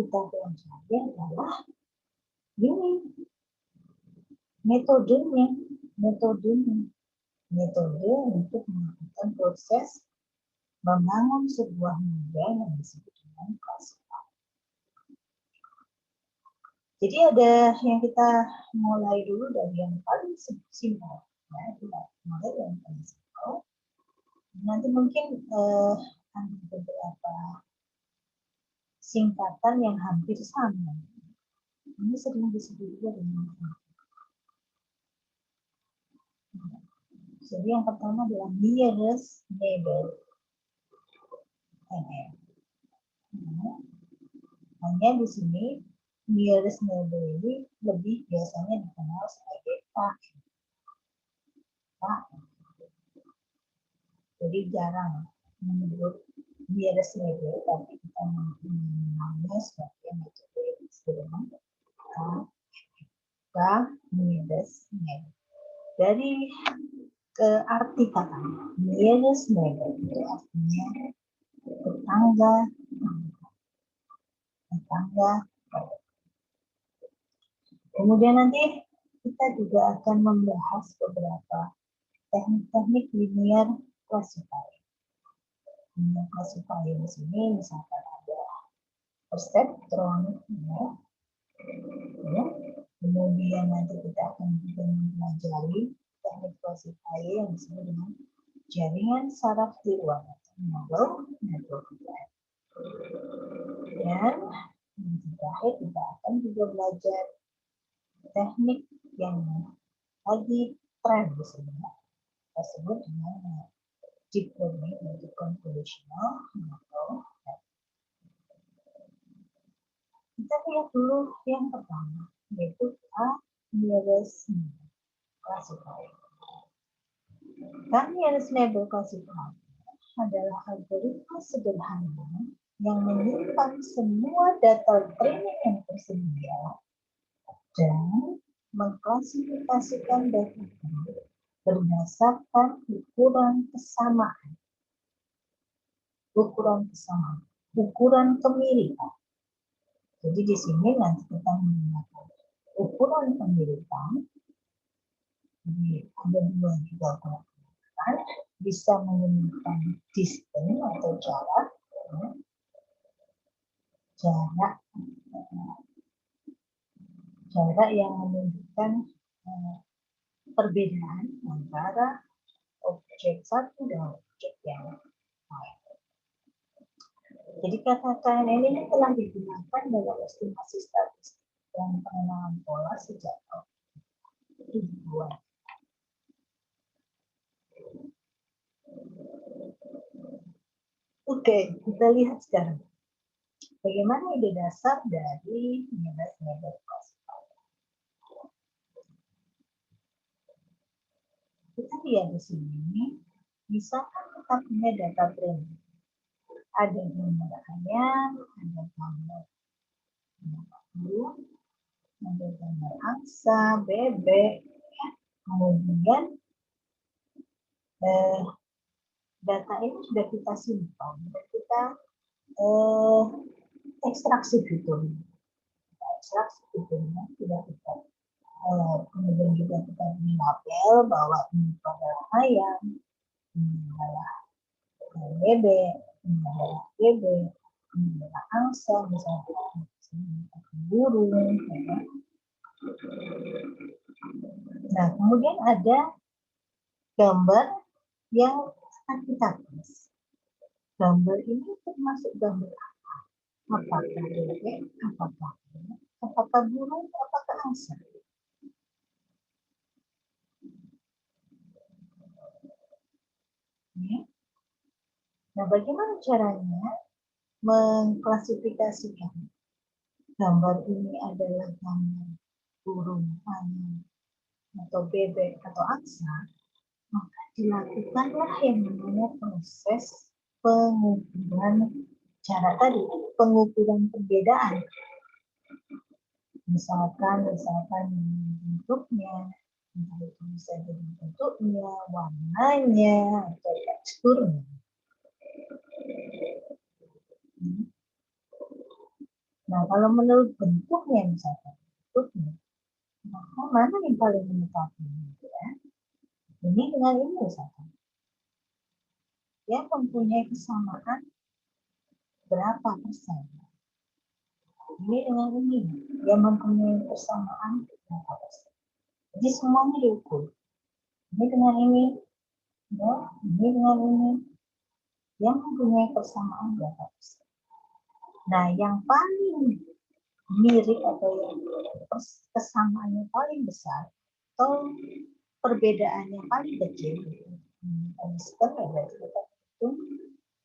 kita pelajari adalah ini metodenya, metode untuk melakukan proses membangun sebuah model yang disebut dengan klasifikasi. Jadi ada yang kita mulai dulu dari yang paling simpel, ya, kita mulai dari yang paling simpel. Nanti mungkin ada beberapa singkatan yang hampir sama. Ini sering disebut juga dengan jadi yang pertama adalah nearest neighbor. Hanya di sini nearest neighbor ini lebih biasanya dikenal sebagai Pak. Jadi jarang menyebut nearest neighbor, tapi kita mengenalnya sebagai metode eksperimen nearest neighbor. Dari arti katanya nearest neighbor itu artinya tetangga. Kemudian nanti kita juga akan membahas beberapa teknik-teknik linear classifier. Linear classifier di sini misalkan ada perceptron, ya. Kemudian nanti kita akan juga mempelajari teknik classifier yang disebut dengan jaringan saraf tiruan atau model network. Dan yang terakhir kita akan juga belajar teknik yang lagi tren di sini, kita sebut dengan deep learning atau convolutional model. Kita lihat dulu yang pertama, yaitu nearest neighbor classifier. Nearest neighbor classifier adalah algoritma sederhana yang menyimpan semua data training yang tersedia dan mengklasifikasikan data itu berdasarkan ukuran kesamaan, ukuran kemiripan. Jadi di sini nanti kita menggunakan ukuran kemiripan. Jadi ada dua juga ukuran, bisa menggunakan distance atau jarak, jarak yang menunjukkan perbedaan antara objek satu dan objek yang lain. Jadi kata KNN ini telah digunakan dalam estimasi statistik dan pengenalan pola sejak tahun 2000-an. Oke, kita lihat sekarang bagaimana ide dasar dari nearest neighbor classifier. Kita lihat di sini, misalkan kita punya data training. Ada gambar ayam, ada gambar burung, ada gambar angsa, bebek, kemudian data ini sudah kita simpan dan kita ekstraksi fiturnya. Sudah kita kemudian juga kita beri label bahwa ini adalah ayam, ini adalah bebek, ini adalah bebek, ini adalah angsa, misalnya burung. Ya. Nah, kemudian ada gambar yang akan kita tulis. Gambar ini termasuk gambar apa? Apakah bebek, apakah burung, apakah angsa? Ya. Nah, bagaimana caranya mengklasifikasikan gambar ini adalah gambar burung, ayam, atau bebek, atau angsa? Maka dilakukanlah yang namanya proses pengukuran cara tadi, pengukuran perbedaan. Misalkan bentuknya, entah itu bisa jadi bentuknya, warnanya, atau teksturnya. Nah, kalau menurut bentuknya misalkan, bentuknya, maka mana yang paling mendekati? Gitu ya. Ini dengan ini misalkan. Dia mempunyai kesamaan berapa persen? Ini dengan ini. Dia mempunyai kesamaan berapa persen? Jadi semuanya diukur. Ini dengan ini, ya, ini dengan ini. Yang mempunyai persamaan berapa persen? Nah, yang paling mirip atau yang kesamaannya paling besar atau perbedaannya paling kecil, konsisten ya berarti kita hitung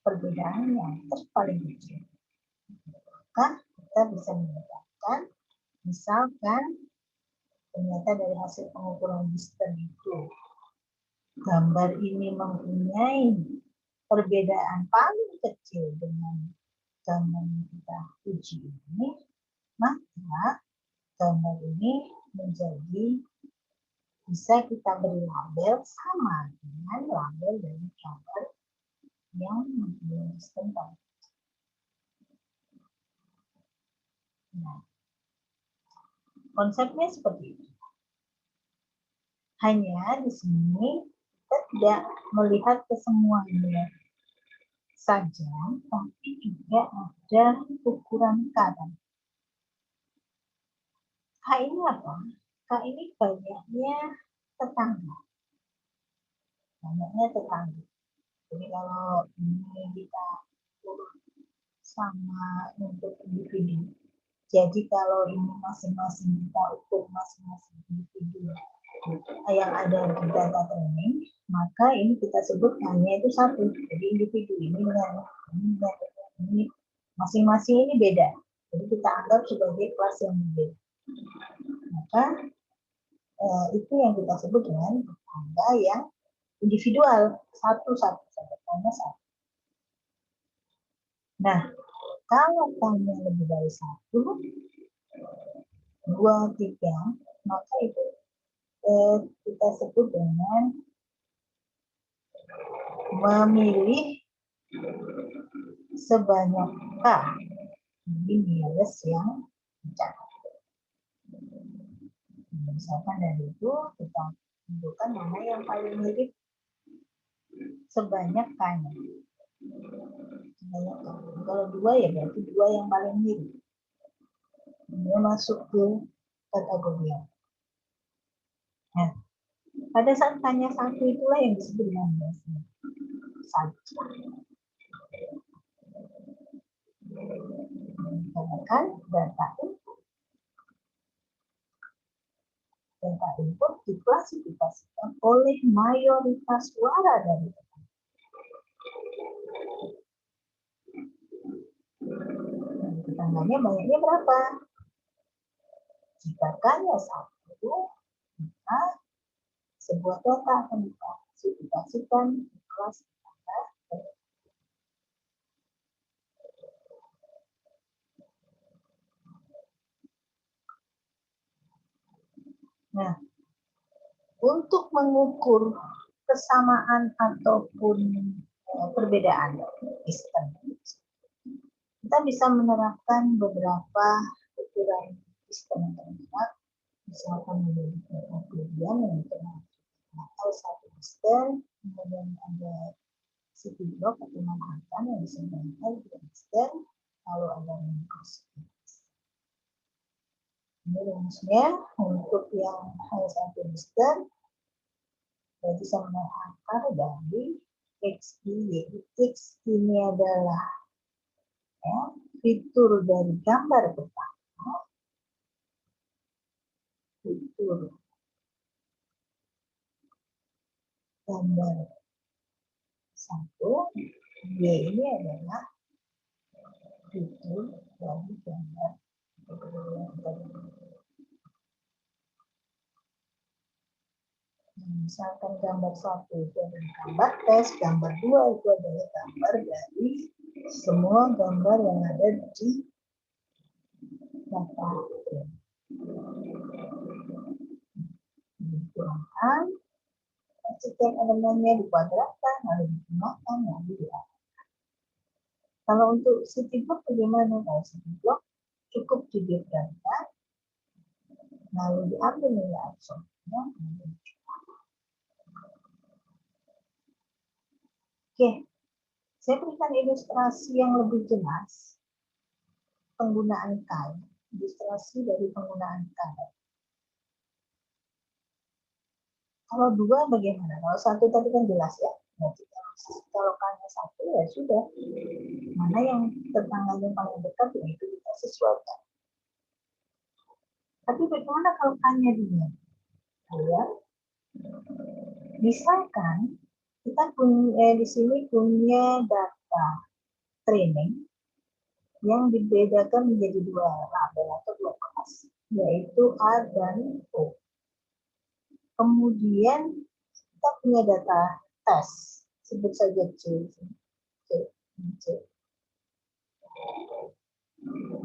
perbedaan yang paling kecil. Maka kita bisa mengatakan, misalkan ternyata dari hasil pengukuran distance itu gambar ini mempunyai perbedaan paling kecil dengan gambar yang kita uji ini, maka gambar ini menjadi bisa kita beri label sama dengan label dari gambar yang mempunyai distance paling kecil. Nah, konsepnya seperti itu. Hanya di sini kita tidak melihat ke semuanya saja, tapi juga ada ukuran K. K ini apa? K ini banyaknya tetangga. Banyaknya tetangga. Jadi kalau ini kita urut sama untuk individu. Jadi kalau ini masing-masing kita ukur masing-masing individu yang ada di data training, maka ini kita sebut hanya itu satu. Jadi individu ini dengan ini masing-masing ini beda. Jadi kita anggap sebagai kelas yang berbeda. Maka itu yang kita sebut dengan tetangga yang individual, satu-satu saja, hanya satu. Nah, kalau tanya lebih dari satu, 2, 3, maka itu kita sebut dengan memilih sebanyak K di nearest yang dicatat. Misalkan dari itu kita tentukan mana yang paling mirip sebanyak K-nya. Kalau 2 ya berarti 2 yang paling mirip. Dia masuk ke kategori yang. Nah, pada saat tanya satu itulah yang disebut dengan biasanya saja. Menggunakan data input. Data input diklasifikasikan oleh mayoritas suara dari tetangganya banyaknya berapa? Jika K-nya 1, maka sebuah data akan diklasifikasikan di kelas tetangga. Nah, untuk mengukur kesamaan ataupun perbedaan distance, kita bisa menerapkan beberapa ukuran distance terdekat, misalkan menjadi kemudian yang atau satu distance, kemudian ada city block atau Manhattan yang disebutkan distance, lalu ada microspace. Ini rumusnya untuk yang hanya satu distance, berarti sama akar dari X yaitu X ini adalah ya, fitur dari gambar pertama, fitur gambar 1, Y ini adalah fitur dari gambar misalkan gambar 1 itu adalah gambar tes, gambar 2 itu adalah gambar dari semua gambar yang ada di data. Dikurangkan, setiap elemennya dikuadratkan, lalu digunakan, lalu diatur. Kalau untuk city block bagaimana? Kalau city block didiagramkan, lalu diambil nilai absolutnya. Oke, saya berikan ilustrasi yang lebih jelas penggunaan kaya, ilustrasi dari penggunaan kaya. Kalau dua bagaimana? Kalau satu tadi kan jelas ya. Berarti kalau kaya satu ya sudah. Mana yang tetangganya paling dekat ya itu kita sesuaikan. Tapi bagaimana kalau kaya dua? Ya, misalkan kita punya di sini punya data training yang dibedakan menjadi dua label atau dua kelas, yaitu A dan O. Kemudian kita punya data tes, sebut saja C.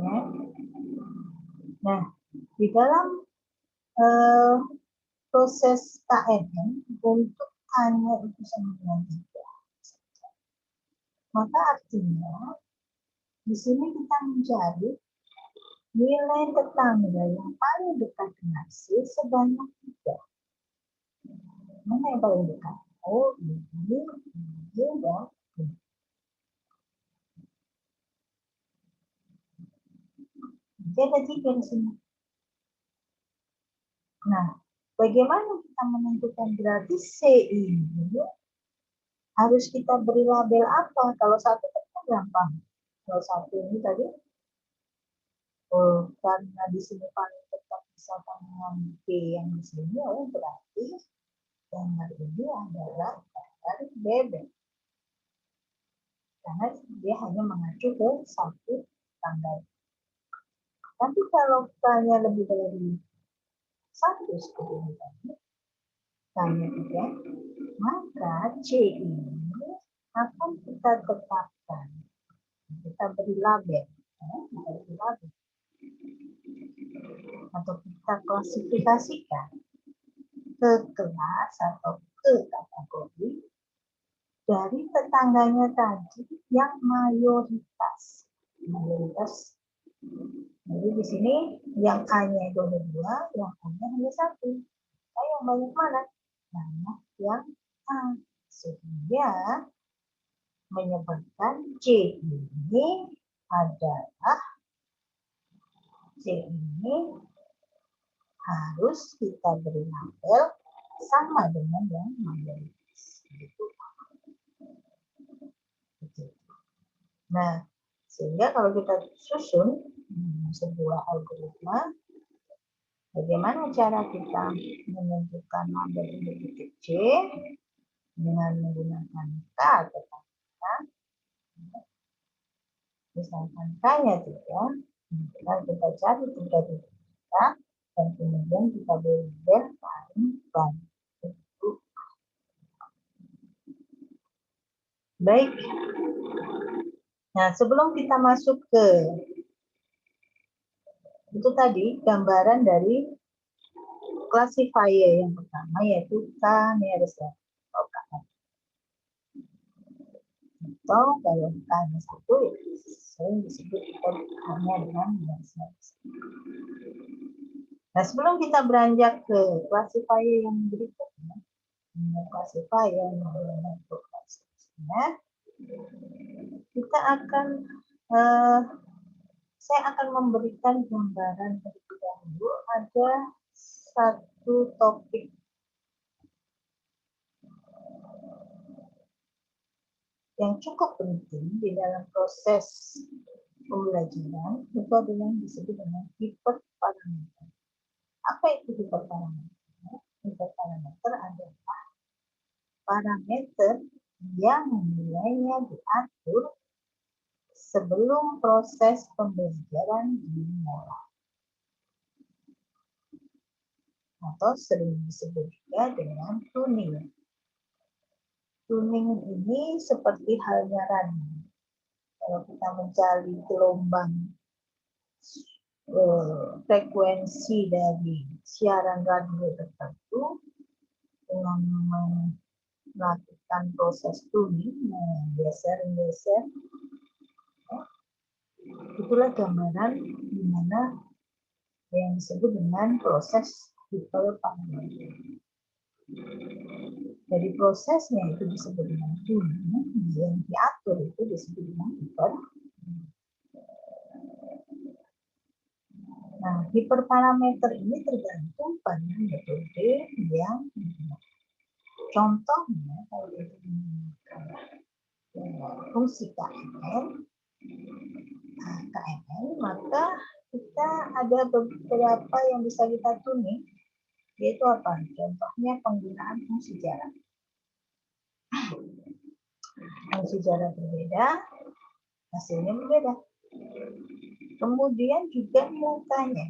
Ya. Nah, di dalam proses KNN untuk hanya itu sama dengan 3. Maka artinya di sini kita mencari nilai tetangga yang paling dekat dengan C sebanyak 3. Mana yang paling dekat? Oh, ini, dan ini. Jadi ada 3 di sini. Nah, bagaimana kita menentukan berarti C ini harus kita beri label apa? Kalau satu kan gampang. Kalau satu ini tadi, karena di sini paling dekat misalkan dengan P yang di sini, oh berarti gambar ini adalah gambar bebek. Karena dia hanya mengacu ke satu tanggal. Tapi kalau tanya lebih dari satu seperti ini tadi, tanya 3, maka C ini akan kita tetapkan, kita beri label, atau kita klasifikasikan ke kelas atau ke kategori dari tetangganya tadi yang mayoritas. Jadi di sini yang A-nya itu ada 2, yang A-nya hanya 1. Nah, yang banyak mana? Banyak yang A. Sehingga menyebabkan C ini adalah C ini harus kita beri label sama dengan yang mayoritas. Nah, sehingga kalau kita susun sebuah algoritma, bagaimana cara kita menentukan label untuk C dengan menggunakan K atau K. Misalkan K-nya 3, kita cari 3 di K, dan kemudian kita beri label paling banyak. Baik. Nah, sebelum kita masuk ke itu tadi gambaran dari classifier yang pertama yaitu K-nearest atau kalau K-nya 1 sering disebut hanya dengan nearest. Nah, sebelum kita beranjak ke classifier yang berikutnya, classifier kita akan saya akan memberikan gambaran terlebih dahulu. Ada satu topik yang cukup penting di dalam proses pembelajaran, itu adalah yang disebut dengan hiperparameter. Apa itu hiperparameter? Hiperparameter adalah parameter yang nilainya diatur sebelum proses pembelajaran dimulai. Atau sering disebut juga dengan tuning. Tuning ini seperti halnya radio. Kalau kita mencari gelombang frekuensi dari siaran radio tertentu dengan melakukan proses tuning, geser-geser, Itulah gambaran di mana yang disebut dengan proses hiperparametrik. Jadi prosesnya itu disebut dengan tuning, yang diatur itu disebut dengan hiper. Nah, hiperparameter ini tergantung pada metode yang digunakan. Contohnya kalau kita menggunakan fungsi KML, maka kita ada beberapa yang bisa kita tuning, yaitu apa? Contohnya penggunaan fungsi jarak. Fungsi jarak berbeda, hasilnya berbeda. Kemudian juga nilainya.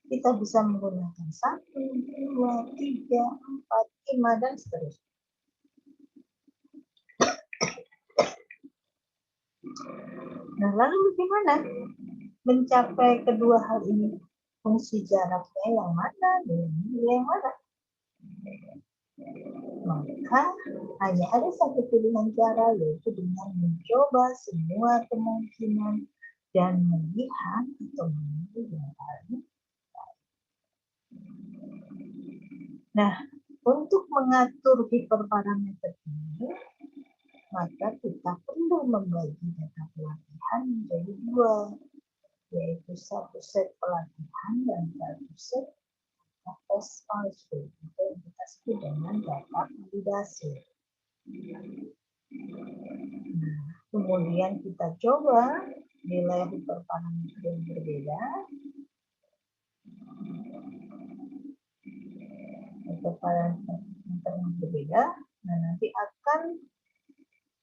Kita bisa menggunakan 1, 2, 3, 4, 5, dan seterusnya. Nah, lalu bagaimana mencapai kedua hal ini? Fungsi jaraknya yang mana, nilai yang mana? Maka hanya ada satu pilihan cara, yaitu dengan mencoba semua kemungkinan dan melihat atau menunggu yang paling. Nah, untuk mengatur hiperparameter ini, maka kita perlu membagi data pelatihan menjadi dua, yaitu satu set pelatihan dan satu set tes palsu, itu yang kita sebut dengan data validasi. Nah, kemudian kita coba nilai hiperparameter yang berbeda, hiperparameter yang berbeda, nah nanti akan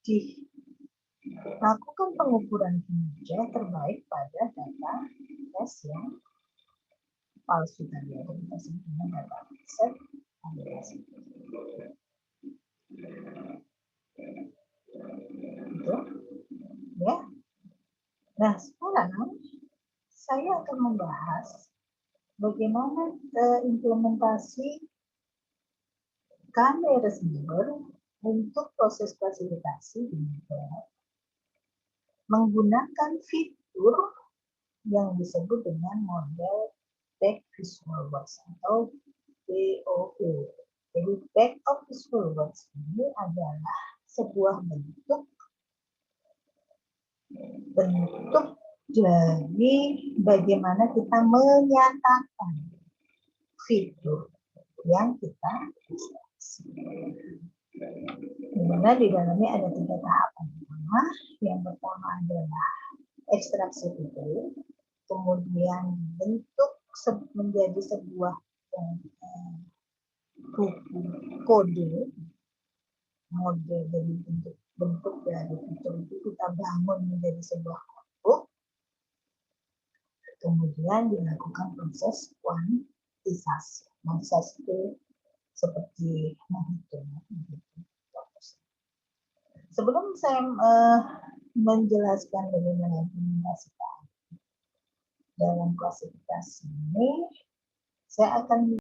dilakukan pengukuran kinerja terbaik pada data tes yang palsu tadi, atau kita sebut dengan data set validasi. Gitu. Ya. Nah, sekarang saya akan membahas bagaimana implementasi kami receiver untuk proses klasifikasi di web menggunakan fitur yang disebut dengan model Back Visual Works atau BOV. Jadi Back of Visual Works ini adalah sebuah bentuk dari bagaimana kita menyatakan fitur yang kita dimana di dalamnya ada 3 tahapan. Yang pertama adalah ekstraksi fitur, kemudian bentuk menjadi sebuah kode, model dari bentuk dari fitur itu kita bangun menjadi sebuah kode, kemudian dilakukan proses kuantisasi. Kuantisasi itu seperti menghitung. Sebelum saya menjelaskan bagaimana implementasi dalam klasifikasi ini, saya akan